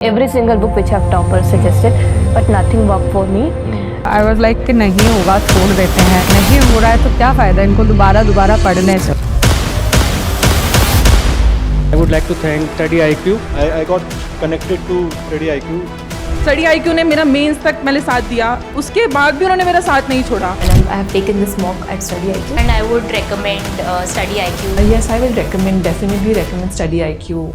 Every single book which I've topper suggested, but nothing worked for me. I was like कि नहीं होगा छोड़ देते हैं, नहीं हो रहा है तो क्या फ़ायदा इनको दोबारा पढ़ने से। I would like to thank Study IQ. I got connected to Study IQ. Study IQ ने मेरा मेंस तक मैंने साथ दिया, उसके बाद भी उन्होंने मेरा साथ नहीं छोड़ा। And I have taken this mock at Study IQ. And I would recommend Study IQ. Yes, I will definitely recommend Study IQ.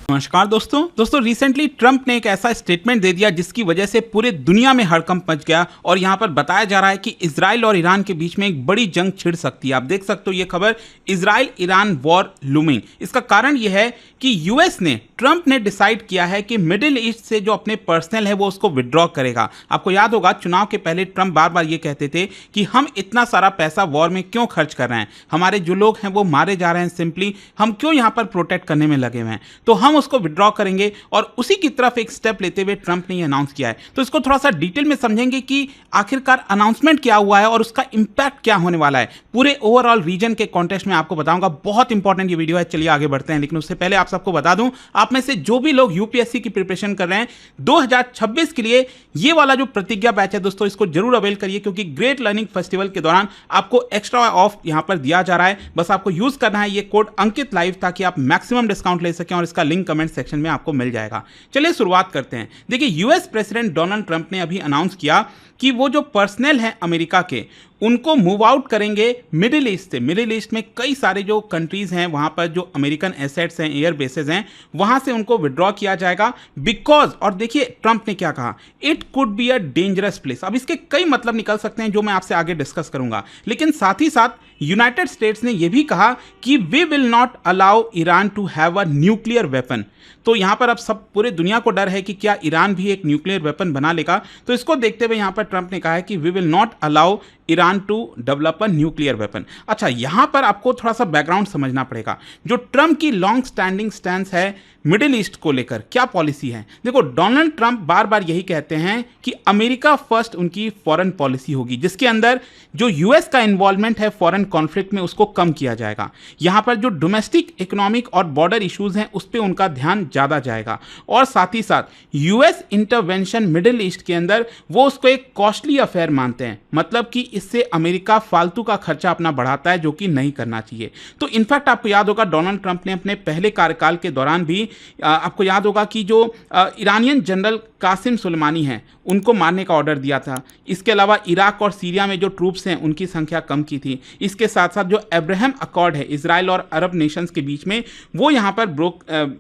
नमस्कार दोस्तों रिसेंटली ट्रंप ने एक ऐसा स्टेटमेंट दे दिया जिसकी वजह से पूरे दुनिया में हड़कंप मच गया और यहाँ पर बताया जा रहा है कि इजराइल और ईरान के बीच में एक बड़ी जंग छिड़ सकती है। आप देख सकते हो ये खबर, इजराइल ईरान वॉर लूमिंग। इसका कारण ये है कि यूएस ने, ट्रंप ने डिसाइड किया है कि मिडिल ईस्ट से जो अपने पर्सनल है वो उसको विड्रॉ करेगा। आपको याद होगा चुनाव के पहले ट्रंप बार बार ये कहते थे कि हम इतना सारा पैसा वॉर में क्यों खर्च कर रहे हैं, हमारे जो लोग हैं वो मारे जा रहे हैं, सिंपली हम क्यों यहाँ पर प्रोटेक्ट करने में लगे हुए हैं, तो हम उसको विड्रॉ करेंगे। और उसी की तरफ एक स्टेप लेते हुए ट्रंप ने ये अनाउंस किया है। तो इसको थोड़ा सा डिटेल में समझेंगे कि आखिरकार अनाउंसमेंट क्या हुआ है और उसका इंपैक्ट क्या होने वाला है पूरे ओवरऑल रीजन के कॉन्टेक्स्ट में आपको बताऊंगा। बहुत इंपॉर्टेंट ये वीडियो है, चलिए आगे बढ़ते हैं। लेकिन उससे पहले आप सबको बता दूं, आप में से जो भी लोग यूपीएससी की प्रिपरेशन कर रहे हैं 2026 के लिए ये वाला जो प्रतिज्ञा बैच है दोस्तों, इसको जरूर अवेल करिए क्योंकि ग्रेट लर्निंग फेस्टिवल के दौरान आपको एक्स्ट्रा ऑफ यहां पर दिया जा रहा है। बस आपको यूज करना है ये कोड अंकित लाइव ताकि आप मैक्सिमम डिस्काउंट ले सकें और इसका लिंक कमेंट सेक्शन में आपको मिल जाएगा। चलिए शुरुआत करते हैं। देखिए, यूएस प्रेसिडेंट डोनाल्ड ट्रंप ने अभी अनाउंस किया कि वो जो पर्सनल हैं अमेरिका के, उनको मूव आउट करेंगे मिडिल ईस्ट से। मिडिल ईस्ट में कई सारे जो कंट्रीज हैं वहां पर जो अमेरिकन एसेट्स हैं, एयर बेसेस हैं, वहां से उनको विड्रॉ किया जाएगा बिकॉज, और देखिए ट्रंप ने क्या कहा, it could be a dangerous place. अब इसके कई मतलब निकल सकते हैं जो मैं आपसे आगे डिस्कस करूंगा, लेकिन साथ ही साथ यूनाइटेड स्टेट्स ने यह भी कहा कि we will not allow Iran to have a nuclear weapon. तो यहां पर अब सब पूरे दुनिया को डर है कि क्या ईरान भी एक न्यूक्लियर वेपन बना लेगा। तो इसको देखते हुए यहां पर ट्रंप ने कहा है कि we will not allow Iran to develop a nuclear weapon. अच्छा, यहां पर आपको थोड़ा सा बैकग्राउंड समझना पड़ेगा। जो ट्रंप की लॉन्ग स्टैंडिंग स्टैंस है मिडिल ईस्ट को लेकर, क्या पॉलिसी है। देखो, डोनाल्ड ट्रंप बार बार यही कहते हैं कि अमेरिका फर्स्ट उनकी फॉरेन पॉलिसी होगी, जिसके अंदर जो यूएस का इन्वॉल्वमेंट है फॉरेन कॉन्फ्लिक्ट में उसको कम किया जाएगा। यहां पर जो डोमेस्टिक इकोनॉमिक और बॉर्डर इश्यूज हैं उस पर उनका ध्यान ज़्यादा जाएगा। और साथ ही साथ यूएस इंटरवेंशन मिडिल ईस्ट के अंदर वो उसको एक कॉस्टली अफेयर मानते हैं, मतलब कि इससे अमेरिका फालतू का खर्चा अपना बढ़ाता है, जो कि नहीं करना चाहिए। तो इनफैक्ट आपको याद होगा डोनाल्ड ट्रंप ने अपने पहले कार्यकाल के दौरान भी आपको याद होगा कि जो ईरानियन जनरल कासिम सुलेमानी हैं उनको मारने का ऑर्डर दिया था। इसके अलावा इराक और सीरिया में जो ट्रूप्स हैं उनकी संख्या कम की थी। इसके साथ साथ जो अब्राहम अकॉर्ड है इजराइल और अरब नेशंस के बीच में, वो यहाँ पर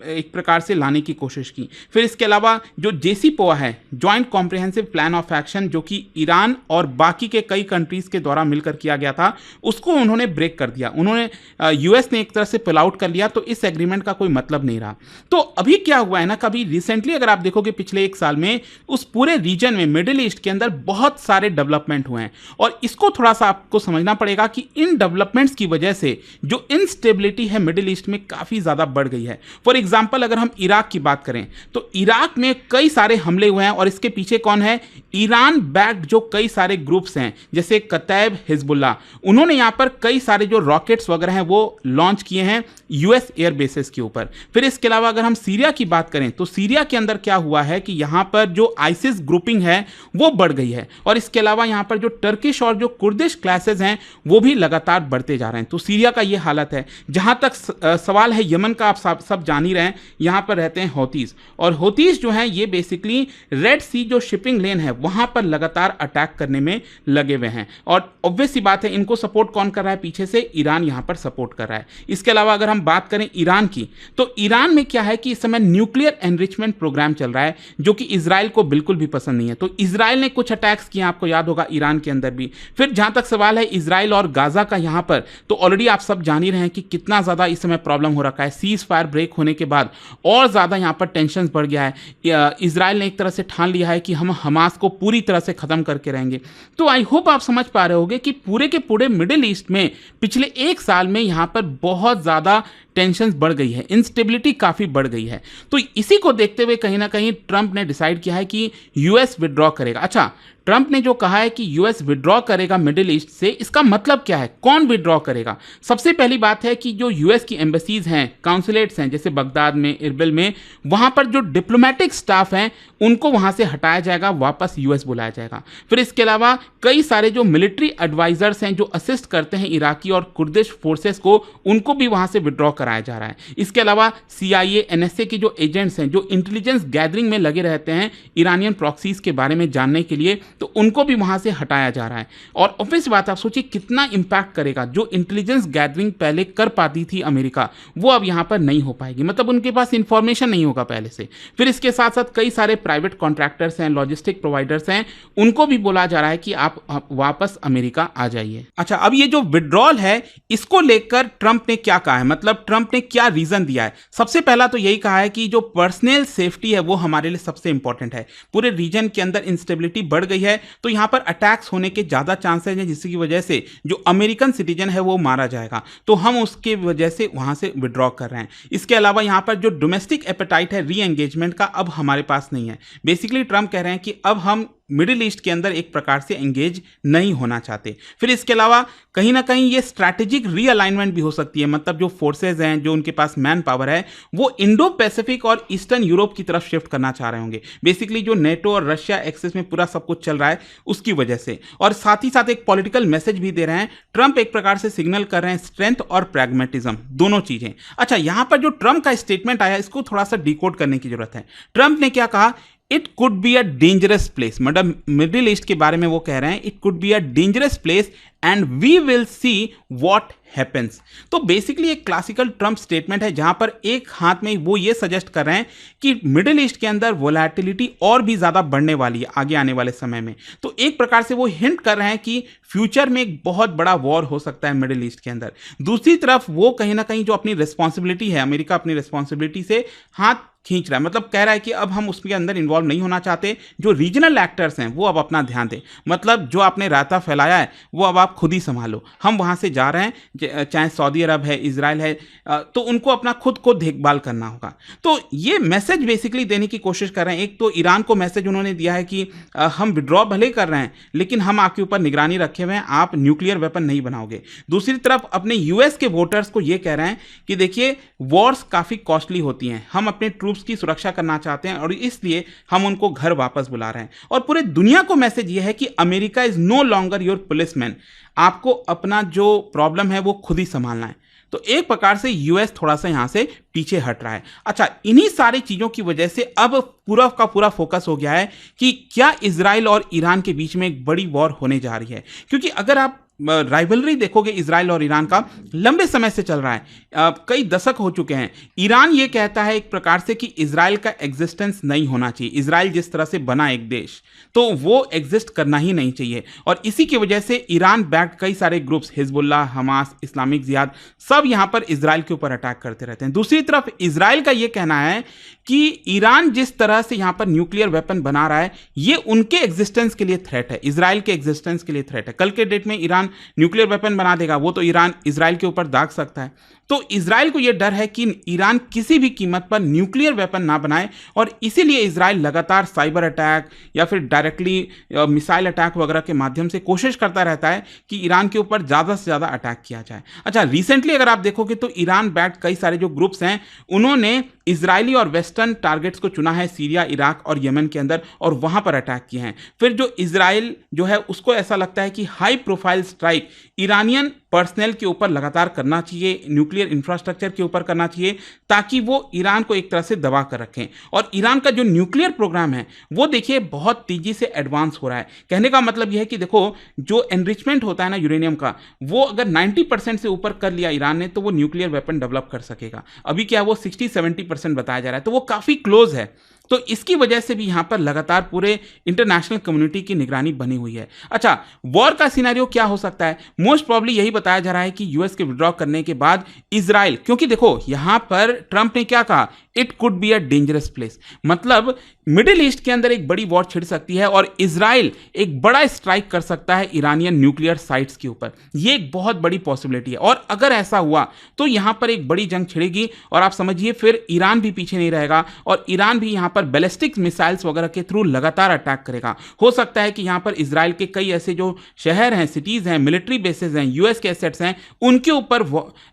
एक प्रकार से लाने की कोशिश की। फिर इसके अलावा जो JCPOA है, joint comprehensive plan of action, जो कि ईरान और बाकी के कई कंट्रीज के द्वारा मिलकर किया गया था, उसको उन्होंने ब्रेक कर दिया। उन्होंने यूएस ने एक तरह से पुल आउट कर लिया, तो इस एग्रीमेंट का कोई मतलब नहीं रहा। तो अभी क्या हुआ है ना, कभी रिसेंटली अगर आप देखोगे पिछले एक साल में उस पूरे रीजन में मिडिल ईस्ट के अंदर बहुत सारे डेवलपमेंट हुए हैं और इसको थोड़ा सा आपको समझना पड़ेगा कि इन डेवलपमेंट्स की वजह से जो इनस्टेबिलिटी है मिडिल ईस्ट में काफी ज्यादा बढ़ गई है। फॉर एग्जांपल अगर हम इराक की बात करें तो इराक में कई सारे हमले हुए हैं और इसके पीछे कौन है, ईरान बैक्ड जो कई सारे ग्रुप्स हैं जैसे कतैब, हिजबुल्लाह। उन्होंने यहां पर कई सारे जो रॉकेट्स वगैरह हैं वो लॉन्च किए हैं यूएस एयर बेसेस के ऊपर। फिर इसके अलावा अगर हम सीरिया की बात करें तो सीरिया के अंदर क्या हुआ है कि यहां पर जो आइसिस ग्रुपिंग है वो बढ़ गई है और इसके अलावा यहां पर जो टर्किश और जो कुर्दिश क्लासेस हैं वो भी लगातार बढ़ते जा रहे हैं। तो सीरिया का ये हालत है। जहां तक सवाल है यमन का, आप सब जान ही रहे हैं, यहां पर रहते हैं हौतीस, और हौतीस जो हैं ये बेसिकली रेड सी जो शिपिंग लेन है वहां पर लगातार अटैक करने में लगे हुए हैं। और ऑब्वियस सी बात है, इनको सपोर्ट कौन कर रहा है पीछे से, ईरान यहां पर सपोर्ट कर रहा है। इसके अलावा अगर हम बात करें ईरान की, तो ईरान में क्या है कि इस समय न्यूक्लियर एनरिचमेंट प्रोग्राम चल रहा है जो कि इजराइल को बिल्कुल भी पसंद नहीं है। तो इजराइल ने कुछ अटैक्स किए, आपको याद होगा ईरान के अंदर भी। फिर जहां तक सवाल है इजराइल और गाजा का, यहां पर तो ऑलरेडी आप सब जान ही रहे हैं कि कितना ज्यादा इस समय प्रॉब्लम हो रखा है। सीज फायर ब्रेक होने के बाद और ज्यादा यहां पर टेंशन बढ़ गया है। इजराइल ने एक तरह से ठान लिया है कि हम हमास को पूरी तरह से खत्म करके रहेंगे। तो आई होप आप समझ पा रहे होंगे कि पूरे के पूरे मिडिल ईस्ट में पिछले एक साल में यहां पर बहुत ज्यादा टेंशन बढ़ गई है, इंस्टेबिलिटी काफी बढ़ गई है। तो इसी को देखते हुए कहीं ना कहीं ट्रंप ने डिसाइड किया है कि यूएस विड्रॉ करेगा। अच्छा, ट्रंप ने जो कहा है कि यूएस विड्रॉ करेगा मिडिल ईस्ट से, इसका मतलब क्या है, कौन विड्रॉ करेगा? सबसे पहली बात है कि जो यूएस की एम्बेसीज हैं, काउंसुलेट्स हैं, जैसे बगदाद में, इरबिल में, वहां पर जो डिप्लोमेटिक स्टाफ हैं उनको वहां से हटाया जाएगा, वापस यूएस बुलाया जाएगा। फिर इसके अलावा कई सारे जो मिलिट्री एडवाइजर्स हैं जो असिस्ट करते हैं इराकी और कुर्दिश फोर्सेस को, उनको भी वहां से विड्रॉ कराया जा रहा है। इसके अलावा सीआईए, एनएसए के जो एजेंट्स हैं जो इंटेलिजेंस गैदरिंग में लगे रहते हैं ईरानियन प्रॉक्सीज के बारे में जानने के लिए, तो उनको भी वहां से हटाया जा रहा है। और ऑब्वियस बात, आप सोचिए कितना इंपैक्ट करेगा। जो इंटेलिजेंस गैदरिंग पहले कर पाती थी अमेरिका, वो अब यहां पर नहीं हो पाएगी, मतलब उनके पास इंफॉर्मेशन नहीं होगा पहले से। फिर इसके साथ साथ कई सारे प्राइवेट कॉन्ट्रैक्टर्स हैं, लॉजिस्टिक प्रोवाइडर्स हैं, उनको भी बोला जा रहा है कि आप वापस अमेरिका आ जाइए। अच्छा, अब ये जो विड्रॉल है, इसको लेकर ट्रंप ने क्या कहा है, मतलब ट्रंप ने क्या रीजन दिया है? सबसे पहला तो यही कहा है कि जो पर्सनल सेफ्टी है वो हमारे लिए सबसे इंपॉर्टेंट है। पूरे रीजन के अंदर इंस्टेबिलिटी बढ़ गई है, तो यहां पर अटैक्स होने के ज्यादा चांसेस हैं, जिसकी वजह से जो अमेरिकन सिटीजन है वो मारा जाएगा, तो हम उसके वजह से वहां से विड्रॉ कर रहे हैं। इसके अलावा यहां पर जो डोमेस्टिक एपेटाइट है री एंगेजमेंट का, अब हमारे पास नहीं है। बेसिकली ट्रंप कह रहे हैं कि अब हम मिडिल ईस्ट के अंदर एक प्रकार से एंगेज नहीं होना चाहते। फिर इसके अलावा कहीं ना कहीं ये स्ट्रैटेजिक रीअलाइनमेंट भी हो सकती है, मतलब जो फोर्सेज हैं, जो उनके पास मैन पावर है, वो इंडो पैसिफिक और ईस्टर्न यूरोप की तरफ शिफ्ट करना चाह रहे होंगे। बेसिकली जो नेटो और रशिया एक्सेस में पूरा सब कुछ चल रहा है उसकी वजह से, और साथ ही साथ एक पॉलिटिकल मैसेज भी दे रहे हैं। ट्रंप एक प्रकार से सिग्नल कर रहे हैं स्ट्रेंथ और प्रैग्मेटिज्म, दोनों चीजें। अच्छा, यहां पर जो ट्रंप का स्टेटमेंट आया, इसको थोड़ा सा डिकोड करने की जरूरत है। ट्रंप ने क्या कहा? It could be a dangerous place, मतलब मिडिल ईस्ट के बारे में वो कह रहे हैं it could be a dangerous place and we will see what happens. तो बेसिकली एक क्लासिकल ट्रंप स्टेटमेंट है, जहां पर एक हाथ में वो ये सजेस्ट कर रहे हैं कि मिडिल ईस्ट के अंदर वोलेटिलिटी और भी ज्यादा बढ़ने वाली है आगे आने वाले समय में। तो एक प्रकार से वो हिंट कर रहे हैं कि फ्यूचर में एक बहुत बड़ा वॉर हो सकता है मिडिल ईस्ट के अंदर। दूसरी तरफ वो कहीं ना कहीं जो अपनी रिस्पॉन्सिबिलिटी है, अमेरिका अपनी रिस्पॉन्सिबिलिटी से हाथ खींच रहा है, मतलब कह रहा है कि अब हम उसके अंदर इन्वॉल्व नहीं होना चाहते। जो रीजनल एक्टर्स हैं वो अब अपना ध्यान दें, मतलब जो आपने रायता फैलाया है वो अब आप खुद ही संभालो। हम वहां से जा रहे हैं, चाहे सऊदी अरब है, इजराइल है, तो उनको अपना खुद को देखभाल करना होगा। तो ये मैसेज बेसिकली देने की कोशिश कर रहे हैं। एक तो ईरान को मैसेज उन्होंने दिया है कि हम विड्रॉ भले कर रहे हैं, लेकिन हम आपके ऊपर निगरानी रखे हुए हैं, आप न्यूक्लियर वेपन नहीं बनाओगे। दूसरी तरफ अपने यूएस के वोटर्स को ये कह रहे हैं कि देखिए, वॉर्स काफी कॉस्टली होती हैं, हम अपने ट्रूप्स की सुरक्षा करना चाहते हैं और इसलिए हम उनको घर वापस बुला रहे हैं। और पूरे दुनिया को मैसेज ये है कि America is no longer your policeman, आपको अपना जो प्रॉब्लम है वो खुद ही संभालना है। तो एक प्रकार से यूएस थोड़ा सा यहां से पीछे हट रहा है। अच्छा, इन्हीं सारी चीजों की वजह से अब पूरा का पूरा फोकस हो गया है कि क्या इजराइल और ईरान के बीच में एक बड़ी वॉर होने जा रही है। क्योंकि अगर आप राइवलरी देखोगे इजराइल और ईरान का, लंबे समय से चल रहा है, कई दशक हो चुके हैं। ईरान ये कहता है एक प्रकार से कि इजराइल का एग्जिस्टेंस नहीं होना चाहिए, इजराइल जिस तरह से बना एक देश, तो वो एग्जिस्ट करना ही नहीं चाहिए। और इसी की वजह से ईरान बैक्ड कई सारे ग्रुप्स, हिजबुल्लाह, हमास, इस्लामिक जिहाद, सब यहां पर इजराइल के ऊपर अटैक करते रहते हैं। दूसरी तरफ इजराइल का ये कहना है कि ईरान जिस तरह से यहां पर न्यूक्लियर वेपन बना रहा है, ये उनके एग्जिस्टेंस के लिए थ्रेट है, इजराइल के एग्जिस्टेंस के लिए थ्रेट है। कल के डेट में ईरान न्यूक्लियर वेपन बना देगा, वो तो ईरान इजराइल के ऊपर दाग सकता है। तो इजराइल को यह डर है कि ईरान किसी भी कीमत पर न्यूक्लियर वेपन ना बनाए, और इसीलिए इजराइल लगातार साइबर अटैक या फिर डायरेक्टली मिसाइल अटैक वगैरह के माध्यम से कोशिश करता रहता है कि ईरान के ऊपर ज़्यादा से ज़्यादा अटैक किया जाए। अच्छा, रिसेंटली अगर आप देखोगे तो ईरान बैक्ड कई सारे जो ग्रुप्स हैं, उन्होंने इजरायली और वेस्टर्न टारगेट्स को चुना है सीरिया, इराक और यमन के अंदर, और वहां पर अटैक किए हैं। फिर जो इजराइल जो है उसको ऐसा लगता है कि high profile strike Iranian personal के ऊपर लगातार करना चाहिए, न्यूक्लियर इंफ्रास्ट्रक्चर के ऊपर करना चाहिए, ताकि वो ईरान को एक तरह से दबा कर रखें। और ईरान का जो न्यूक्लियर प्रोग्राम है वो देखिए बहुत तेजी से एडवांस हो रहा है। कहने का मतलब यह है कि देखो, जो एनरिचमेंट होता है ना यूरेनियम का, वो अगर 90% से ऊपर कर लिया ईरान ने, तो वो न्यूक्लियर वेपन डेवलप कर सकेगा। अभी क्या वो 60-70% बताया जा रहा है, तो वो काफी क्लोज है। तो इसकी वजह से भी यहां पर लगातार पूरे इंटरनेशनल कम्युनिटी की निगरानी बनी हुई है। अच्छा, वॉर का सिनेरियो क्या हो सकता है? मोस्ट प्रॉब्ली यही बताया जा रहा है कि यूएस के विड्रॉ करने के बाद इजराइल, क्योंकि देखो यहां पर ट्रंप ने क्या कहा, it could be a dangerous place, मतलब मिडिल ईस्ट के अंदर एक बड़ी वॉर छिड़ सकती है और इजराइल एक बड़ा स्ट्राइक कर सकता है ईरानियन न्यूक्लियर साइट्स के ऊपर। यह एक बहुत बड़ी पॉसिबिलिटी है, और अगर ऐसा हुआ तो यहां पर एक बड़ी जंग छिड़ेगी, और आप समझिए फिर ईरान भी पीछे नहीं रहेगा, और ईरान भी यहां पर पर बैलिस्टिक मिसाइल्स वगैरह के थ्रू लगातार अटैक करेगा। हो सकता है कि यहाँ पर इजराइल के कई ऐसे जो शहर हैं, सिटीज़ हैं, मिलिट्री बेसेस हैं, यूएस के एसेट्स हैं, उनके ऊपर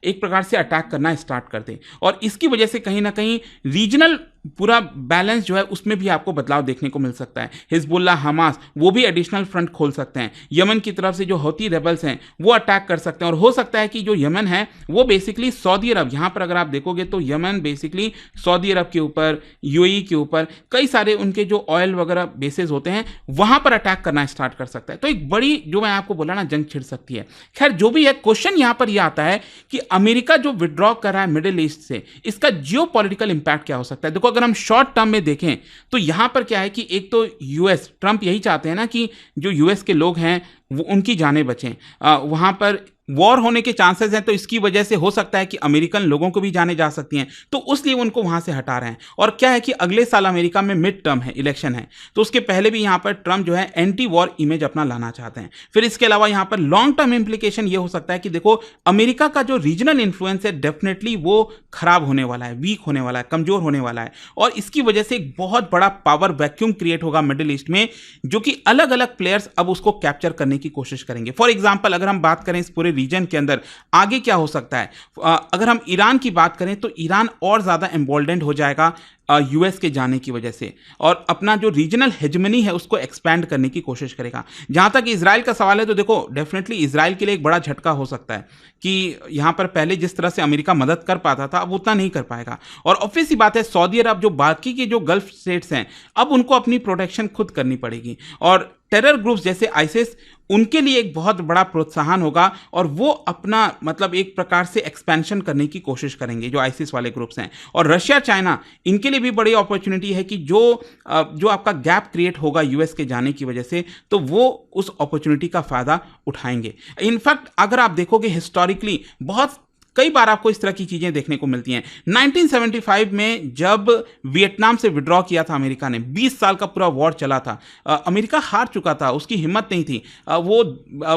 एक प्रकार से अटैक करना स्टार्ट कर दे और इसकी वजह से कहीं ना कहीं रीजनल पूरा बैलेंस जो है उसमें भी आपको बदलाव देखने को मिल सकता है। हिजबुल्ला, हमास वो भी एडिशनल फ्रंट खोल सकते हैं। यमन की तरफ से जो हौती रेबल्स हैं वो अटैक कर सकते हैं और हो सकता है कि जो यमन है वो बेसिकली सऊदी अरब, यहाँ पर अगर आप देखोगे तो यमन बेसिकली सऊदी अरब के ऊपर, यूएई के ऊपर कई सारे उनके जो ऑयल वगैरह बेसेस होते हैं वहाँ पर अटैक करना स्टार्ट कर सकता है। तो एक बड़ी जो मैं आपको बोला ना जंग छिड़ सकती है। खैर जो भी है, क्वेश्चन यहाँ पर यह आता है कि अमेरिका जो विड्रॉ कर रहा है मिडिल ईस्ट से, इसका जियो पॉलिटिकल इंपैक्ट क्या हो सकता है। देखो अगर हम शॉर्ट टर्म में देखें तो यहां पर क्या है कि एक तो यूएस, ट्रंप यही चाहते हैं ना कि जो यूएस के लोग हैं वो उनकी जानें बचें। वहां पर वॉर होने के चांसेस हैं तो इसकी वजह से हो सकता है कि अमेरिकन लोगों को भी जाने जा सकती हैं, तो उसलिए उनको वहां से हटा रहे हैं। और क्या है कि अगले साल अमेरिका में मिड टर्म है, इलेक्शन है, तो उसके पहले भी यहां पर ट्रंप जो है एंटी वॉर इमेज अपना लाना चाहते हैं। फिर इसके अलावा यहां पर लॉन्ग टर्म इंप्लीकेशन ये हो सकता है कि देखो अमेरिका का जो रीजनल इन्फ्लुएंस है डेफिनेटली वो खराब होने वाला है, वीक होने वाला है, कमजोर होने वाला है और इसकी वजह से एक बहुत बड़ा पावर वैक्यूम क्रिएट होगा मिडिल ईस्ट में, जो कि अलग अलग प्लेयर्स अब उसको कैप्चर करने की कोशिश करेंगे। फॉर एग्जाम्पल अगर हम बात करें इस पूरे रीजन के अंदर आगे क्या हो सकता है, अगर हम ईरान की बात करें तो ईरान और ज्यादा एम्बोल्डेंड हो जाएगा यूएस के जाने की वजह से और अपना जो रीजनल हेजमनी है उसको एक्सपैंड करने की कोशिश करेगा। जहां तक इजराइल का सवाल है तो देखो डेफिनेटली इजराइल के लिए एक बड़ा झटका हो सकता है कि यहां पर पहले जिस तरह से अमेरिका मदद कर पाता था अब उतना नहीं कर पाएगा। और ऑब्वियस सी बात है सऊदी अरब, जो बाकी के जो गल्फ स्टेट्स हैं, अब उनको अपनी प्रोटेक्शन खुद करनी पड़ेगी और टेरर ग्रुप्स जैसे आइसिस, उनके लिए एक बहुत बड़ा प्रोत्साहन होगा और वो अपना मतलब एक प्रकार से एक्सपेंशन करने की कोशिश करेंगे जो आइसिस वाले ग्रुप्स हैं। और रशिया, चाइना, इनके लिए भी बड़ी अपॉर्चुनिटी है कि जो आपका गैप क्रिएट होगा यूएस के जाने की वजह से, तो वो उस अपॉर्चुनिटी का फायदा उठाएंगे। इनफैक्ट अगर आप देखोगे हिस्टोरिकली बहुत कई बार आपको इस तरह की चीजें देखने को मिलती हैं। 1975 में जब वियतनाम से विड्रॉ किया था अमेरिका ने, 20 साल का पूरा वॉर चला था, अमेरिका हार चुका था, उसकी हिम्मत नहीं थी, वो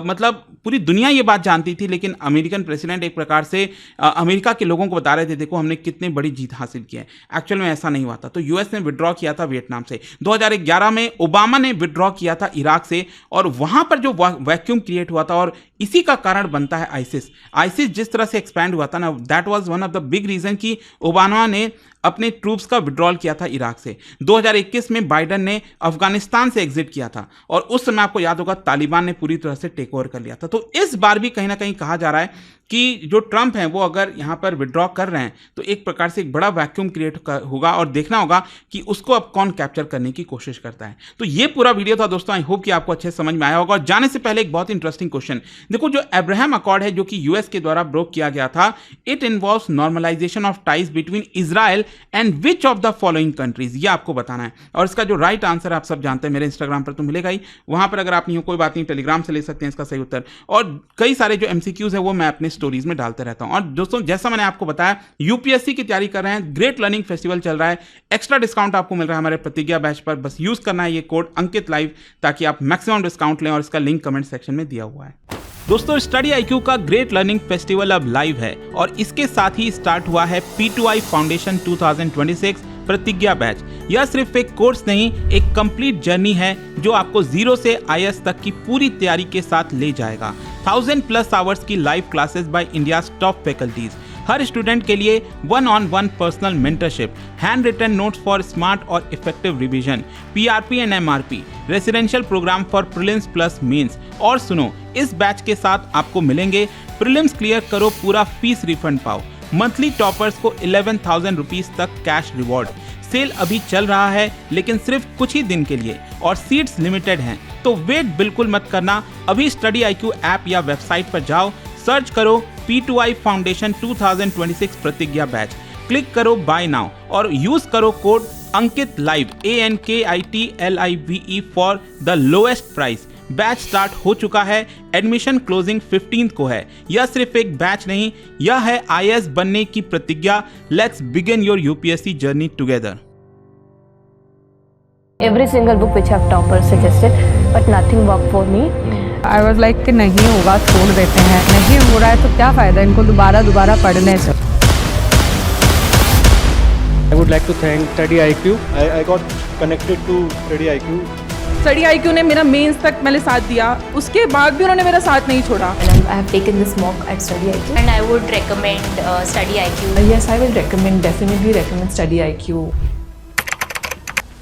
मतलब पूरी दुनिया ये बात जानती थी, लेकिन अमेरिकन प्रेसिडेंट एक प्रकार से अमेरिका के लोगों को बता रहे थे देखो हमने कितनी बड़ी जीत हासिल की है। एक्चुअल में ऐसा नहीं हुआ था। तो यूएस ने विड्रॉ किया था वियतनाम से। 2011 में ओबामा ने विड्रॉ किया था इराक से और वहां पर जो वैक्यूम क्रिएट हुआ था और इसी का कारण बनता है आइसिस जिस तरह से एक्सपैंड हुआ था ना, that was one of the big reason कि ओबामा ने अपने ट्रूप्स का विड्रॉल किया था इराक से। 2021 में बाइडन ने अफगानिस्तान से एग्जिट किया था और उस समय आपको याद होगा तालिबान ने पूरी तरह से टेक ओवर कर लिया था। तो इस बार भी कहीं ना कहीं कहा जा रहा है कि जो ट्रंप हैं वो अगर यहाँ पर विड्रॉ कर रहे हैं तो एक प्रकार से एक बड़ा वैक्यूम क्रिएट होगा और देखना होगा कि उसको अब कौन कैप्चर करने की कोशिश करता है। तो ये पूरा वीडियो था दोस्तों, आई होप कि आपको अच्छे समझ में आया होगा। और जाने से पहले एक बहुत इंटरेस्टिंग क्वेश्चन देखो, जो अब्राहम अकॉर्ड है जो कि यूएस के द्वारा ब्रोक किया गया था, it involves normalization of ties between Israel and which of the following countries, ये आपको बताना है। और इसका जो राइट आंसर आप सब जानते हैं, मेरे इंस्टाग्राम पर तो मिलेगा ही, वहां पर अगर आप नहीं हो कोई बात नहीं, टेलीग्राम से ले सकते हैं इसका सही उत्तर। और कई सारे जो एमसीक्यूज है वो मैं अपने स्टोरीज में डालते रहता हूं। और दोस्तों जैसा मैंने आपको बताया, यूपीएससी की तैयारी कर रहे हैं, ग्रेट लर्निंग फेस्टिवल चल रहा है, एक्स्ट्रा डिस्काउंट आपको मिल रहा है हमारे प्रतिज्ञा बैच पर। बस यूज करना है ये कोड अंकित लाइव ताकि आप मैक्सिमम डिस्काउंट लें और इसका लिंक कमेंट सेक्शन में दिया हुआ है। दोस्तों स्टडी आईक्यू का ग्रेट लर्निंग फेस्टिवल अब लाइव है और इसके साथ ही स्टार्ट हुआ है P2I फाउंडेशन 2026 प्रतिज्ञा बैच। यह सिर्फ एक कोर्स नहीं, एक कंप्लीट जर्नी है जो आपको 0 से IAS तक की पूरी तैयारी के साथ ले जाएगा। 1000+ आवर्स की live classes by India's top faculties, हर स्टूडेंट के लिए 1-on-1 personal mentorship, hand written notes for smart और effective revision, PRP and MRP, residential program for prelims plus mains. और सुनो, इस बैच के साथ आपको मिलेंगे प्रीलिम्स क्लियर करो पूरा फीस रिफंड पाओ, मंथली टॉपर्स को 11,000 रुपीज तक कैश रिवॉर्ड। सेल अभी चल रहा है लेकिन सिर्फ कुछ ही दिन के लिए और सीट्स लिमिटेड हैं, तो वेट बिल्कुल मत करना। अभी स्टडी आईक्यू ऐप या वेबसाइट पर जाओ, सर्च करो P2I फाउंडेशन 2026 प्रतिज्ञा बैच, क्लिक करो बाय नाउ और यूज करो code Ankit live ANKITLIVE for the lowest price. Batch start हो चुका है, एडमिशन क्लोजिंग 15th को है। यह सिर्फ एक बैच नहीं, यह है IAS बनने की प्रतिज्ञा। Let's begin your UPSC journey together. Every single book which have toppers suggested, but nothing worked for me. I was like कि नहीं होगा छोड़ देते हैं, नहीं हो रहा है तो क्या फ़ायदा इनको दोबारा पढ़ने से। I would like to thank Study IQ. I got connected to Study IQ. Study IQ ने मेरा मेंस तक मैंने साथ दिया, उसके बाद भी उन्होंने मेरा साथ नहीं छोड़ा। And I have taken this mock at Study IQ. And I would recommend Study IQ. Yes, I will recommend, definitely recommend Study IQ.